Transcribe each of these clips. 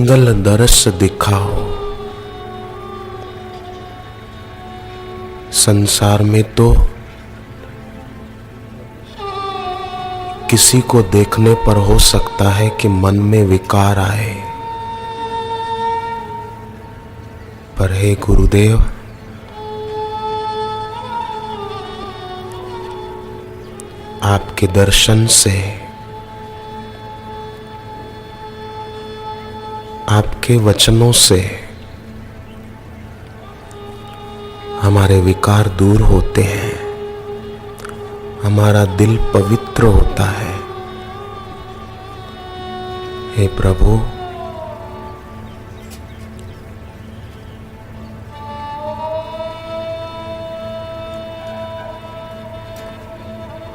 मंगल दरस दिखाओ। संसार में तो किसी को देखने पर हो सकता है कि मन में विकार आए, पर हे गुरुदेव, आपके दर्शन से, आपके वचनों से हमारे विकार दूर होते हैं, हमारा दिल पवित्र होता है। हे प्रभु,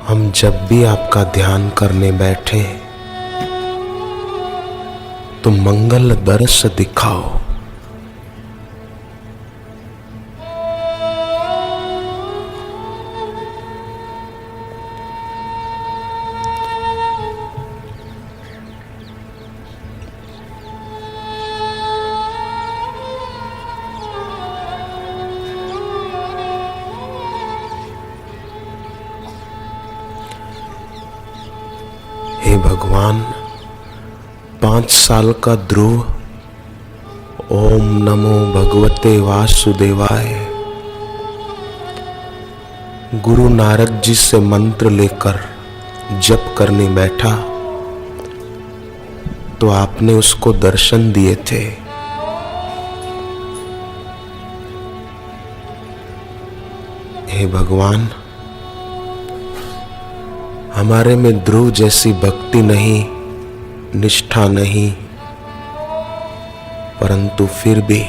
हम जब भी आपका ध्यान करने बैठे तो मंगल दर्श दिखाओ। हे भगवान, 5 साल का ध्रुव ओम नमो भगवते वासुदेवाय गुरु नारद जी से मंत्र लेकर जप करने बैठा तो आपने उसको दर्शन दिए थे। हे भगवान, हमारे में ध्रुव जैसी भक्ति नहीं, निष्ठा नहीं, परंतु फिर भी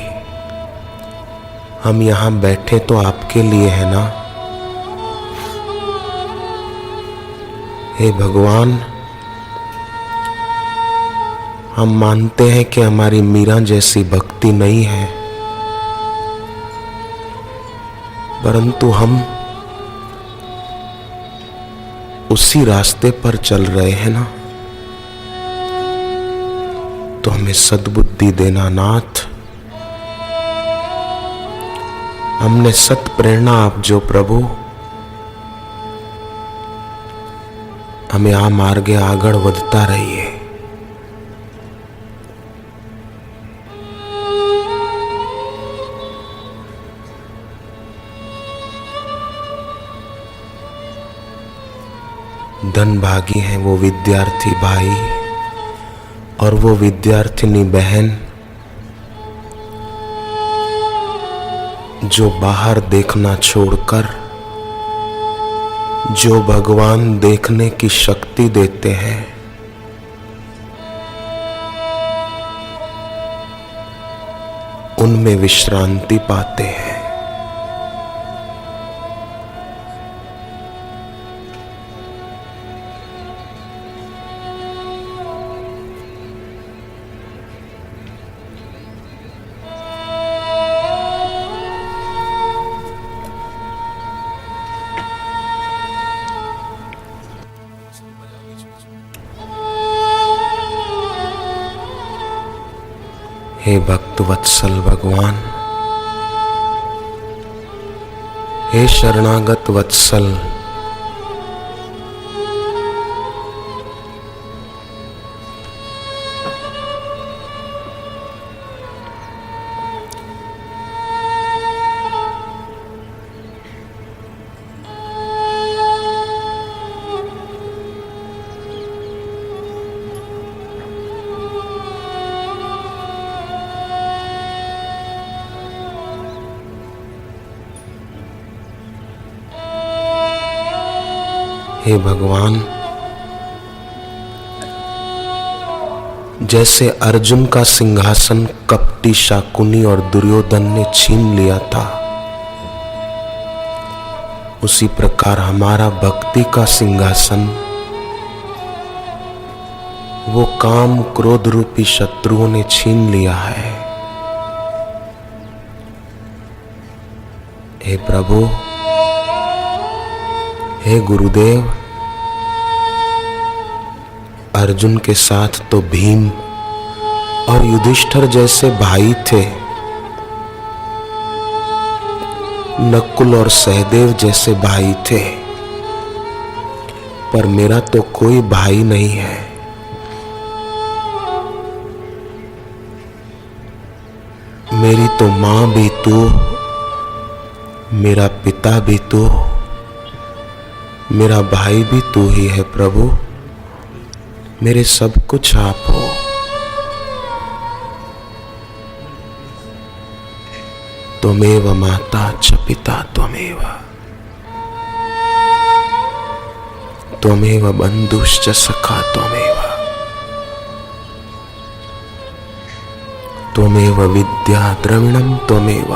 हम यहाँ बैठे तो आपके लिए है ना। हे भगवान, हम मानते हैं कि हमारी मीरा जैसी भक्ति नहीं है, परंतु हम उसी रास्ते पर चल रहे हैं ना, तो हमें सद्बुद्धि देना नाथ। हमने सत प्रेरणा आप जो प्रभु, हमें आ मार्गे आगळ वधता रहिए। धन भागी हैं वो विद्यार्थी भाई और वो विद्यार्थिनी बहन जो बाहर देखना छोड़कर जो भगवान देखने की शक्ति देते हैं, उनमें विश्रांति पाते हैं। हे भक्त वत्सल भगवान, हे शरणागत वत्सल, हे भगवान, जैसे अर्जुन का सिंहासन कपटी शाकुनी और दुर्योधन ने छीन लिया था, उसी प्रकार हमारा भक्ति का सिंहासन वो काम क्रोध रूपी शत्रुओं ने छीन लिया है। हे प्रभु, हे गुरुदेव, अर्जुन के साथ तो भीम और युधिष्ठिर जैसे भाई थे, नकुल और सहदेव जैसे भाई थे, पर मेरा तो कोई भाई नहीं है। मेरी तो मां भी तू, मेरा पिता भी तू, मेरा भाई भी तू ही है प्रभु। मेरे सब कुछ आप हो। त्वमेव माता च पिता त्वमेव, त्वमेव बंधुश्च सखा त्वमेव, त्वमेव विद्या द्रविणं त्वमेव,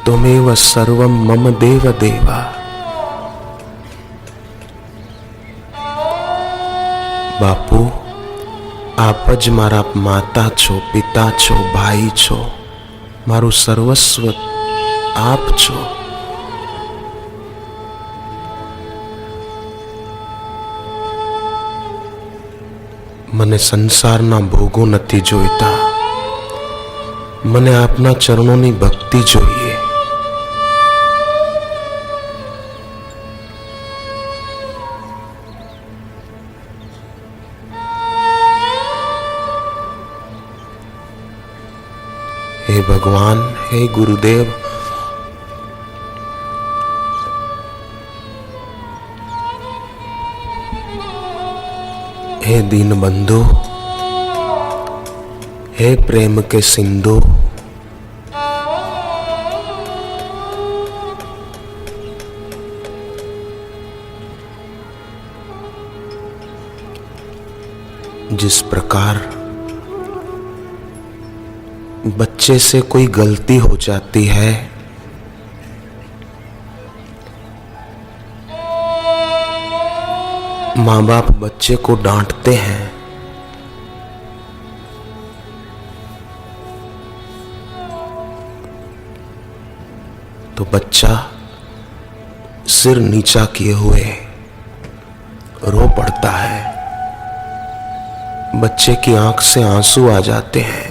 त्वमेव सर्वं मम देव देवा। बापू, आप ज मारा माता छो, पिता छो, भाई छो, मारू सर्वस्व आप छो। मने संसारना भोगो नथी जोईता, मने आपना चरणोनी भक्ति जोईए। हे भगवान, हे गुरुदेव, हे दीन बंधु, हे प्रेम के सिंधु, जिस प्रकार बच्चे से कोई गलती हो जाती है, माँ बाप बच्चे को डांटते हैं, तो बच्चा सिर नीचा किए हुए रो पड़ता है। बच्चे की आंख से आंसू आ जाते हैं।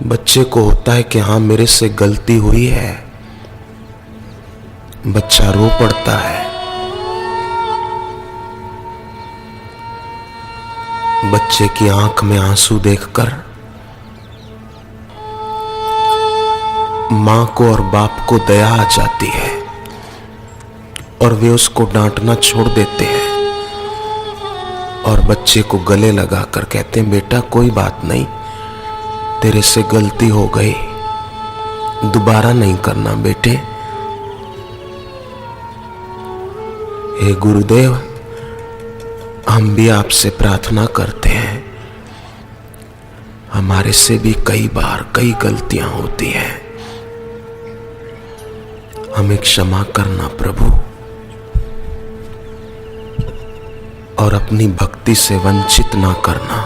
बच्चे को होता है कि हाँ, मेरे से गलती हुई है। बच्चा रो पड़ता है। बच्चे की आंख में आंसू देखकर मां को और बाप को दया आ जाती है और वे उसको डांटना छोड़ देते हैं और बच्चे को गले लगाकर कहते हैं, बेटा कोई बात नहीं, तेरे से गलती हो गई, दोबारा नहीं करना बेटे। हे गुरुदेव, हम भी आपसे प्रार्थना करते हैं, हमारे से भी कई बार कई गलतियां होती हैं, हमें क्षमा करना प्रभु, और अपनी भक्ति से वंचित ना करना।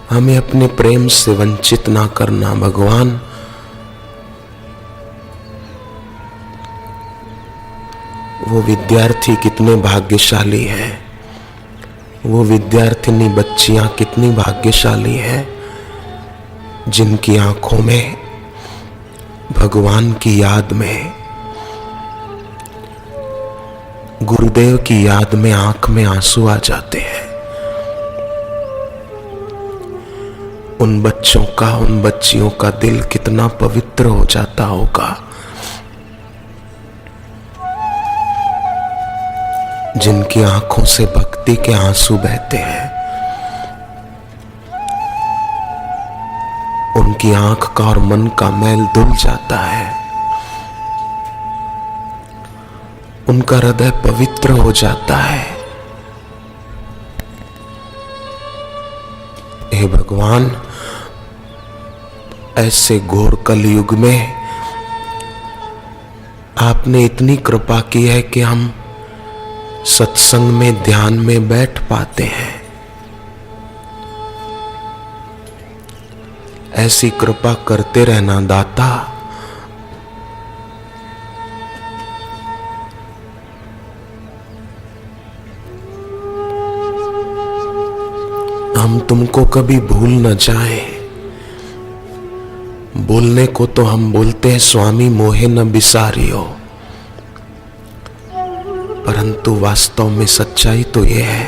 हमें अपने प्रेम से वंचित ना करना भगवान। वो विद्यार्थी कितने भाग्यशाली हैं, वो विद्यार्थिनी बच्चियां कितनी भाग्यशाली हैं, जिनकी आंखों में भगवान की याद में, गुरुदेव की याद में आंख में आंसू आ जाते हैं। उन बच्चों का, उन बच्चियों का दिल कितना पवित्र हो जाता होगा, जिनकी आंखों से भक्ति के आंसू बहते हैं। उनकी आंख का और मन का मैल धुल जाता है, उनका हृदय पवित्र हो जाता है। हे भगवान, ऐसे घोर कलयुग में आपने इतनी कृपा की है कि हम सत्संग में, ध्यान में बैठ पाते हैं। ऐसी कृपा करते रहना दाता। हम तुमको कभी भूल न जाएं। बोलने को तो हम बोलते हैं स्वामी मोहे न बिसारियो, परंतु वास्तव में सच्चाई तो यह है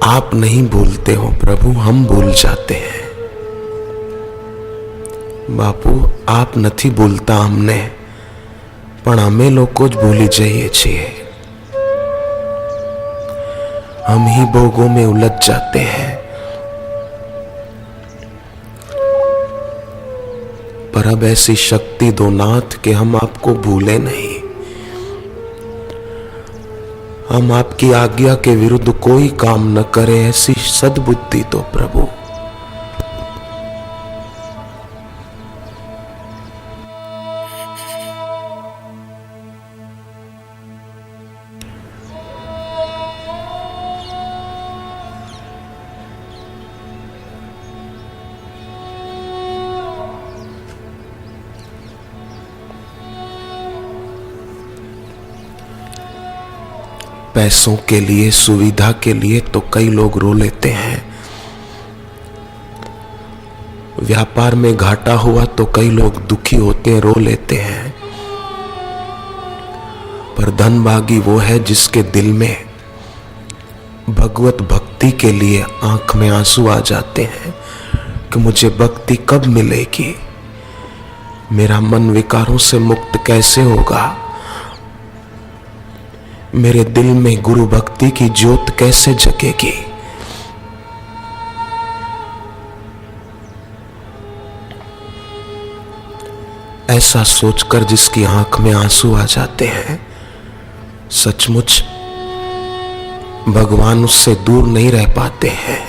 आप नहीं भूलते हो प्रभु, हम भूल जाते हैं। बापू आप નથી ભૂલતા અમને, પણ અમે લોકો જ ભૂલી જઈએ છીએ। हम ही भोगों में उलझ जाते हैं। पर अब ऐसी शक्ति दो नाथ कि हम आपको भूले नहीं। हम आपकी आज्ञा के विरुद्ध कोई काम न करें, ऐसी सद्बुद्धि दो प्रभु। पैसों के लिए, सुविधा के लिए तो कई लोग रो लेते हैं। व्यापार में घाटा हुआ तो कई लोग दुखी होते हैं, रो लेते हैं। पर धनभागी वो है जिसके दिल में भगवत भक्ति के लिए आंख में आंसू आ जाते हैं कि मुझे भक्ति कब मिलेगी, मेरा मन विकारों से मुक्त कैसे होगा, मेरे दिल में गुरु भक्ति की ज्योत कैसे जगेगी। ऐसा सोचकर जिसकी आंख में आंसू आ जाते हैं, सचमुच भगवान उससे दूर नहीं रह पाते हैं,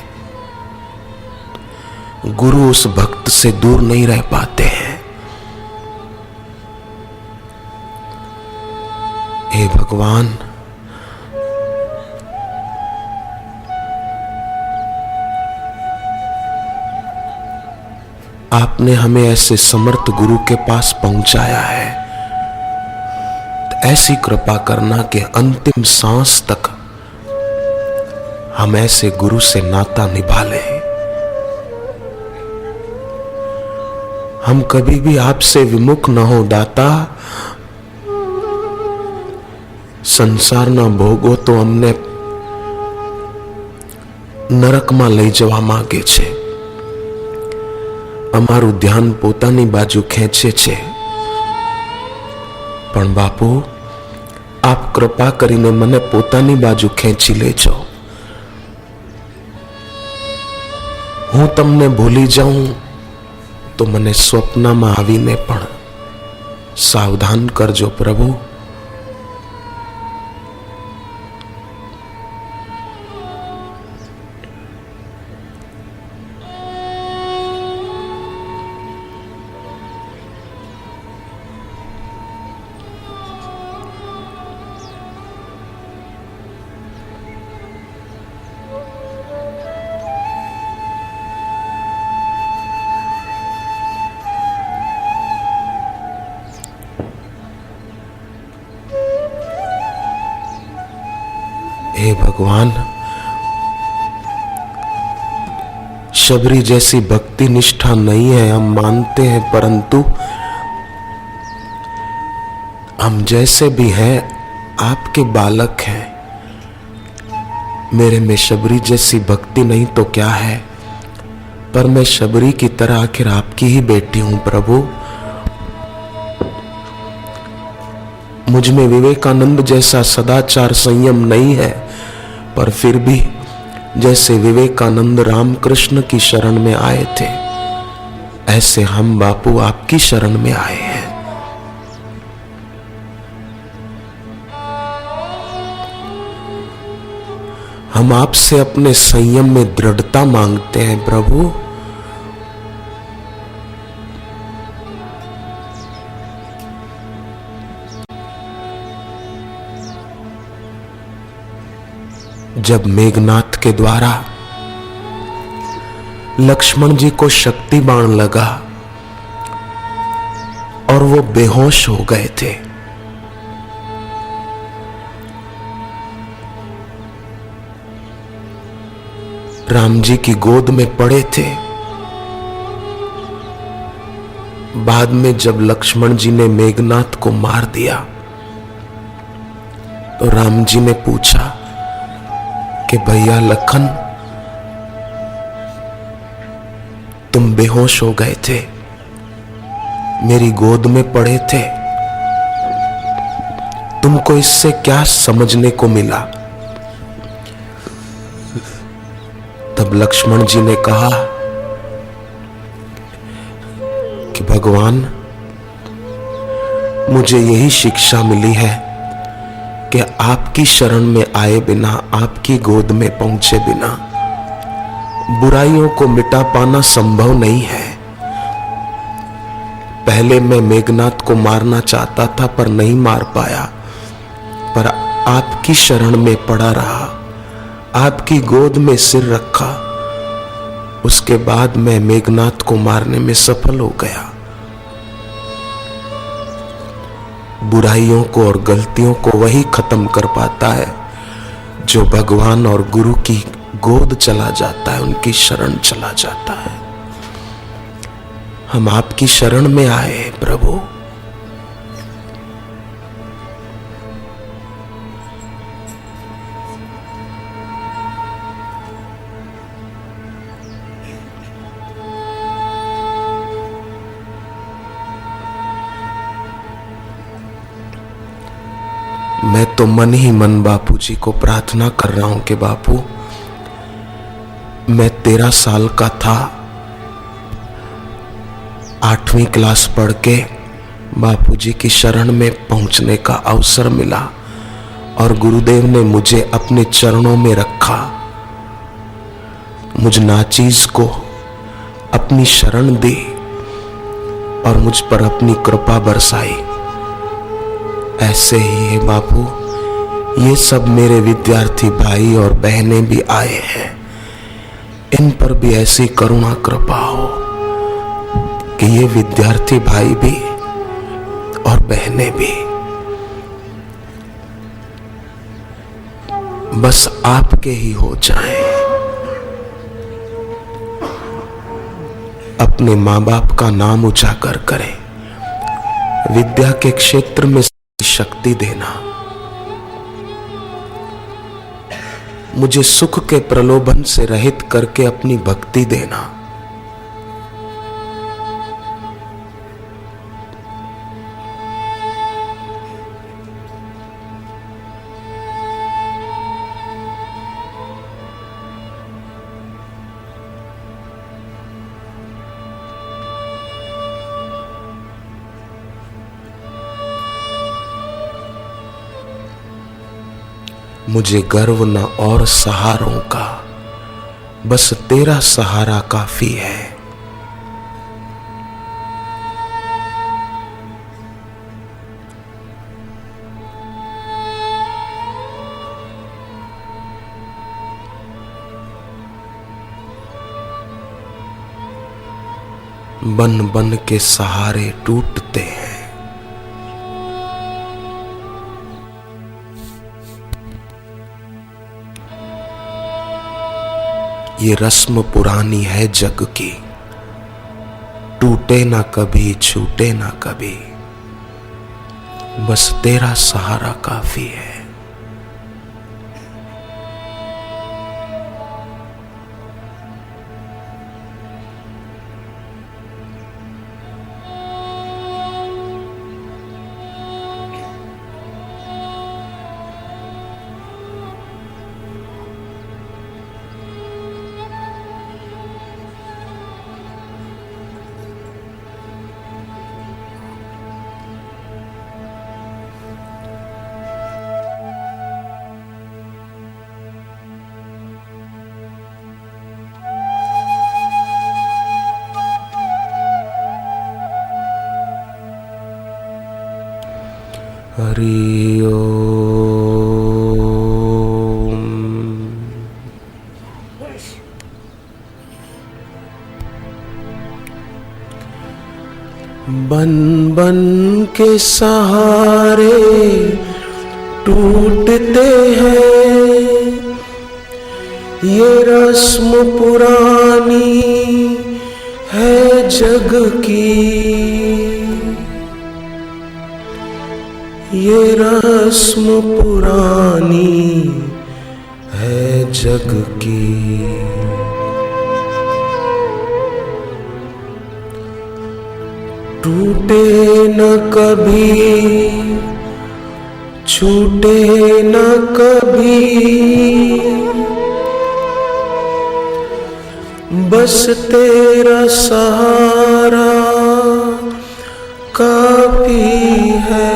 गुरु उस भक्त से दूर नहीं रह पाते हैं। हे भगवान, आपने हमें ऐसे समर्थ गुरु के पास पहुंचाया है, तो ऐसी कृपा करना कि अंतिम सांस तक हम ऐसे गुरु से नाता निभा लें। हम कभी भी आपसे विमुख न हो दाता। संसाરના ભોગો તો અમને નરકમાં લઈ જવા માંગે છે, અમારું ધ્યાન પોતાની બાજુ ખેંચે છે। પણ બાપુ આપ કૃપા કરીને મને પોતાની બાજુ ખેંચી લેજો। હું તમને ભૂલી જાઉં તો મને સ્વપ્નમાં આવીને પણ સાવધાન કરજો પ્રભુ। हे भगवान, शबरी जैसी भक्ति निष्ठा नहीं है हम मानते हैं, परंतु हम जैसे भी हैं आपके बालक हैं। मेरे में शबरी जैसी भक्ति नहीं तो क्या है, पर मैं शबरी की तरह आखिर आपकी ही बेटी हूं प्रभु। मुझ में विवेकानंद जैसा सदाचार संयम नहीं है, पर फिर भी जैसे विवेकानंद रामकृष्ण की शरण में आए थे, ऐसे हम बापू आपकी शरण में आए हैं। हम आपसे अपने संयम में दृढ़ता मांगते हैं प्रभु। जब मेघनाथ के द्वारा लक्ष्मण जी को शक्ति बाण लगा और वो बेहोश हो गए थे। राम जी की गोद में पड़े थे। बाद में जब लक्ष्मण जी ने मेघनाथ को मार दिया तो राम जी ने पूछा कि भैया लखन, तुम बेहोश हो गए थे, मेरी गोद में पड़े थे, तुमको इससे क्या समझने को मिला? तब लक्ष्मण जी ने कहा कि भगवान, मुझे यही शिक्षा मिली है कि आपकी शरण में आए बिना, आपकी गोद में पहुंचे बिना बुराइयों को मिटा पाना संभव नहीं है। पहले मैं मेघनाथ को मारना चाहता था पर नहीं मार पाया, पर आपकी शरण में पड़ा रहा, आपकी गोद में सिर रखा, उसके बाद मैं मेघनाथ को मारने में सफल हो गया। बुराइयों को और गलतियों को वही खत्म कर पाता है जो भगवान और गुरु की गोद चला जाता है, उनकी शरण चला जाता है। हम आपकी शरण में आए प्रभु। मैं तो मन ही मन बापू जी को प्रार्थना कर रहा हूं कि बापू, मैं 13 साल का था, 8वीं क्लास पढ़ के बापू जी की शरण में पहुंचने का अवसर मिला और गुरुदेव ने मुझे अपने चरणों में रखा, मुझ नाचीज को अपनी शरण दी और मुझ पर अपनी कृपा बरसाई। ऐसे ही है बापू, ये सब मेरे विद्यार्थी भाई और बहनें भी आए हैं, इन पर भी ऐसी करुणा कृपा हो कि ये विद्यार्थी भाई भी और बहनें भी बस आपके ही हो जाएं। अपने माँ बाप का नाम उजागर करें, विद्या के क्षेत्र में शक्ति देना, मुझे सुख के प्रलोभन से रहित करके अपनी भक्ति देना। मुझे गर्व न और सहारों का, बस तेरा सहारा काफी है। बन बन के सहारे टूटते हैं, ये रस्म पुरानी है जग की, टूटे ना कभी छूटे ना कभी, बस तेरा सहारा काफी है। हरि ओम। बन बन के सहारे टूटते हैं, ये रस्म पुरानी है जग की, ये रस्म पुरानी है जग की। टूटे न कभी छूटे न कभी, बस तेरा सहारा काफी है।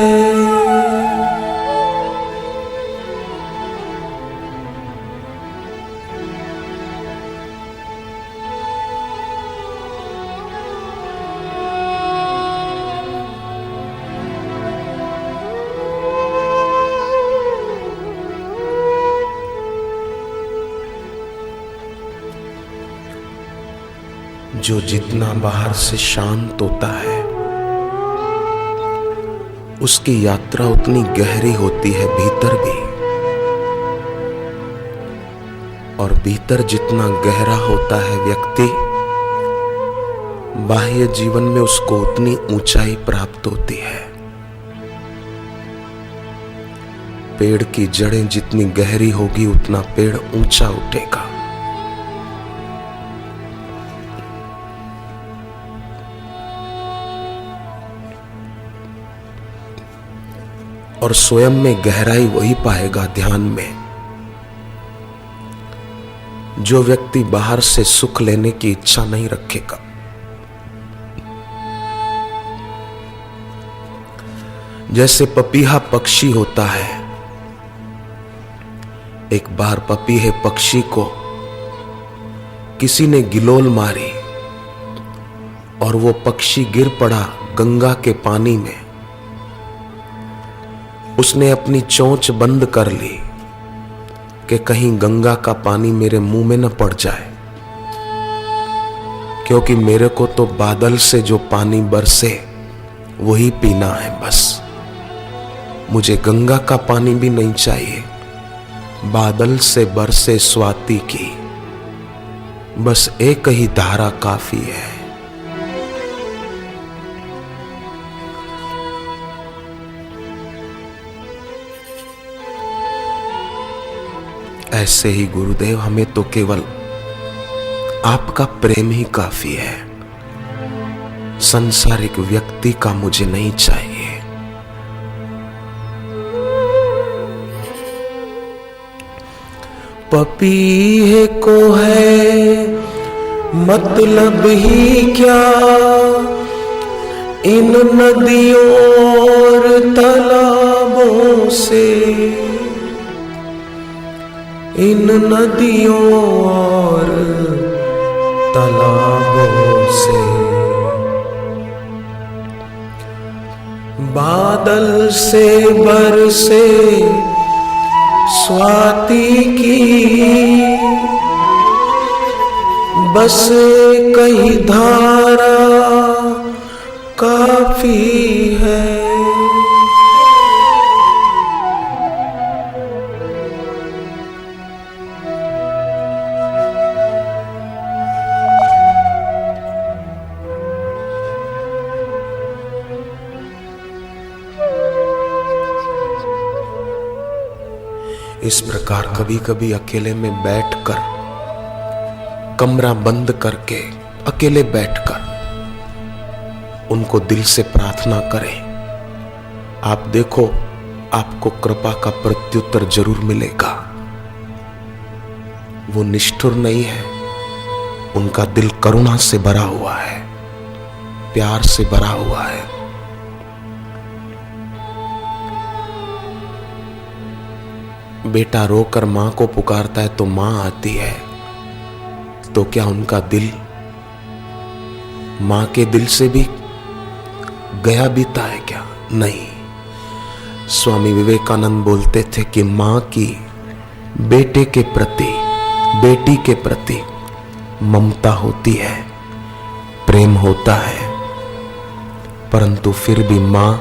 जो जितना बाहर से शांत होता है उसकी यात्रा उतनी गहरी होती है भीतर भी, और भीतर जितना गहरा होता है व्यक्ति, बाह्य जीवन में उसको उतनी ऊंचाई प्राप्त होती है। पेड़ की जड़ें जितनी गहरी होगी उतना पेड़ ऊंचा उठेगा। और स्वयं में गहराई वही पाएगा ध्यान में जो व्यक्ति बाहर से सुख लेने की इच्छा नहीं रखेगा। जैसे पपीहा पक्षी होता है, एक बार पपीहे पक्षी को किसी ने गिलोल मारी और वो पक्षी गिर पड़ा गंगा के पानी में। उसने अपनी चोंच बंद कर ली कि कहीं गंगा का पानी मेरे मुंह में न पड़ जाए, क्योंकि मेरे को तो बादल से जो पानी बरसे वही पीना है बस। मुझे गंगा का पानी भी नहीं चाहिए, बादल से बरसे स्वाति की बस एक ही धारा काफी है। ऐसे ही गुरुदेव हमें तो केवल आपका प्रेम ही काफी है, संसारिक व्यक्ति का मुझे नहीं चाहिए। पपीहे को है मतलब ही क्या इन नदियों और तालाबों से, इन नदियों और तालाबों से। बादल से बरसे स्वाति की बस कहीं धारा काफी है। इस प्रकार कभी कभी अकेले में बैठकर, कमरा बंद करके अकेले बैठकर उनको दिल से प्रार्थना करें। आप देखो आपको कृपा का प्रत्युत्तर जरूर मिलेगा। वो निष्ठुर नहीं है, उनका दिल करुणा से भरा हुआ है, प्यार से भरा हुआ है। बेटा रोकर मां को पुकारता है तो मां आती है, तो क्या उनका दिल मां के दिल से भी गया बीता है क्या? नहीं। स्वामी विवेकानंद बोलते थे कि मां की बेटे के प्रति, बेटी के प्रति ममता होती है, प्रेम होता है, परंतु फिर भी मां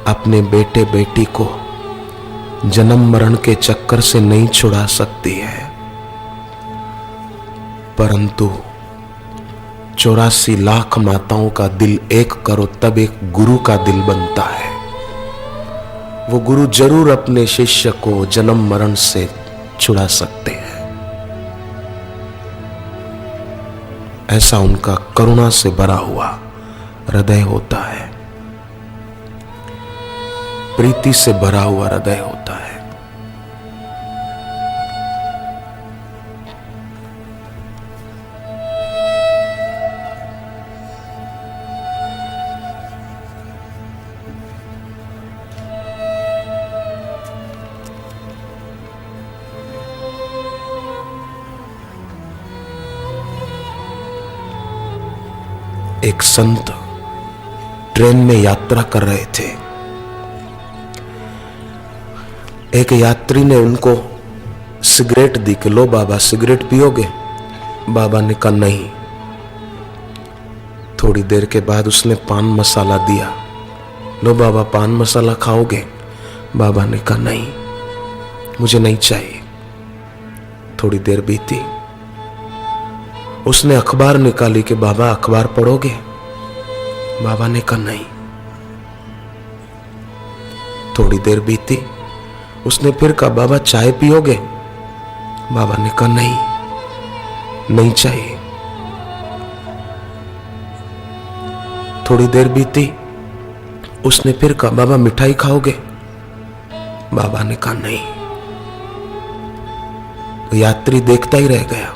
अपने बेटे बेटी को जन्म मरण के चक्कर से नहीं छुड़ा सकती है, परंतु 84 लाख माताओं का दिल एक करो तब एक गुरु का दिल बनता है। वो गुरु जरूर अपने शिष्य को जन्म मरण से छुड़ा सकते हैं। ऐसा उनका करुणा से भरा हुआ हृदय होता है, प्रीति से भरा हुआ हृदय होता है। एक संत ट्रेन में यात्रा कर रहे थे। एक यात्री ने उनको सिगरेट दी कि लो बाबा सिगरेट पियोगे? बाबा ने कहा नहीं। थोड़ी देर के बाद उसने पान मसाला दिया, लो बाबा पान मसाला खाओगे? बाबा ने कहा नहीं, मुझे नहीं चाहिए। थोड़ी देर बीती, उसने अखबार निकाली कि बाबा अखबार पढ़ोगे? बाबा ने कहा नहीं। थोड़ी देर बीती, उसने फिर कहा बाबा चाय पियोगे? बाबा ने कहा नहीं, नहीं चाहिए। थोड़ी देर बीती, उसने फिर कहा बाबा मिठाई खाओगे? बाबा ने कहा नहीं। तो यात्री देखता ही रह गया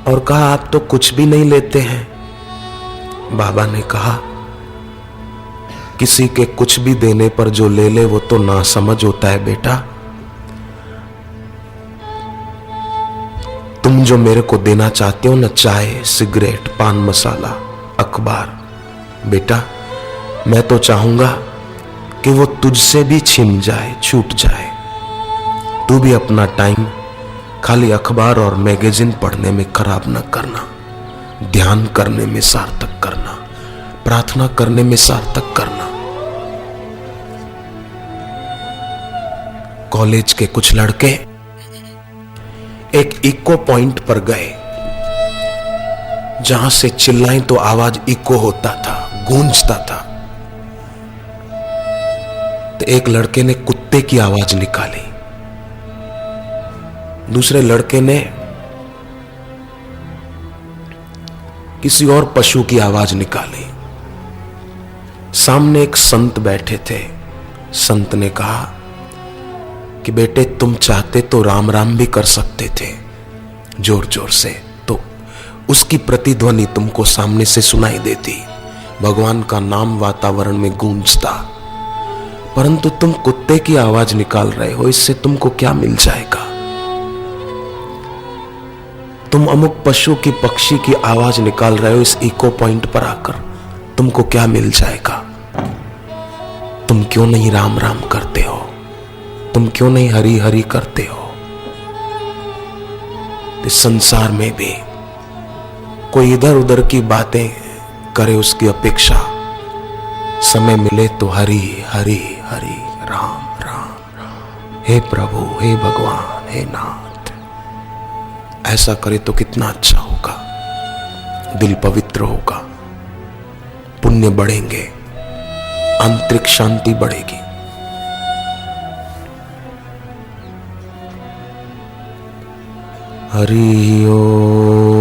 और कहा आप तो कुछ भी नहीं लेते हैं। बाबा ने कहा किसी के कुछ भी देने पर जो ले ले वो तो नासमझ होता है बेटा। तुम जो मेरे को देना चाहते हो ना, चाय, सिगरेट, पान मसाला, अखबार, बेटा मैं तो चाहूंगा कि वो तुझसे भी छिन जाए, छूट जाए। तू भी अपना टाइम खाली अखबार और मैगजीन पढ़ने में खराब न करना, ध्यान करने में सार्थक करना, प्रार्थना करने में सार्थक करना। कॉलेज के कुछ लड़के एक इको पॉइंट पर गए जहां से चिल्लाएं तो आवाज इको होता था, गूंजता था। तो एक लड़के ने कुत्ते की आवाज निकाली, दूसरे लड़के ने किसी और पशु की आवाज निकाली। सामने एक संत बैठे थे। संत ने कहा कि बेटे तुम चाहते तो राम राम भी कर सकते थे जोर जोर से, तो उसकी प्रतिध्वनि तुमको सामने से सुनाई देती, भगवान का नाम वातावरण में गूंजता। परंतु तुम कुत्ते की आवाज निकाल रहे हो, इससे तुमको क्या मिल जाएगा? तुम अमुक पशु की, पक्षी की आवाज निकाल रहे हो इस इको पॉइंट पर आकर, तुमको क्या मिल जाएगा? तुम क्यों नहीं राम राम करते हो? तुम क्यों नहीं हरि हरि करते हो? इस संसार में भी कोई इधर उधर की बातें करे उसकी अपेक्षा समय मिले तो हरि हरि हरि राम राम राम, हे प्रभु, हे भगवान, हे नाथ, ऐसा करे तो कितना अच्छा होगा। दिल पवित्र होगा, पुण्य बढ़ेंगे, आंतरिक शांति बढ़ेगी। हरि ओम।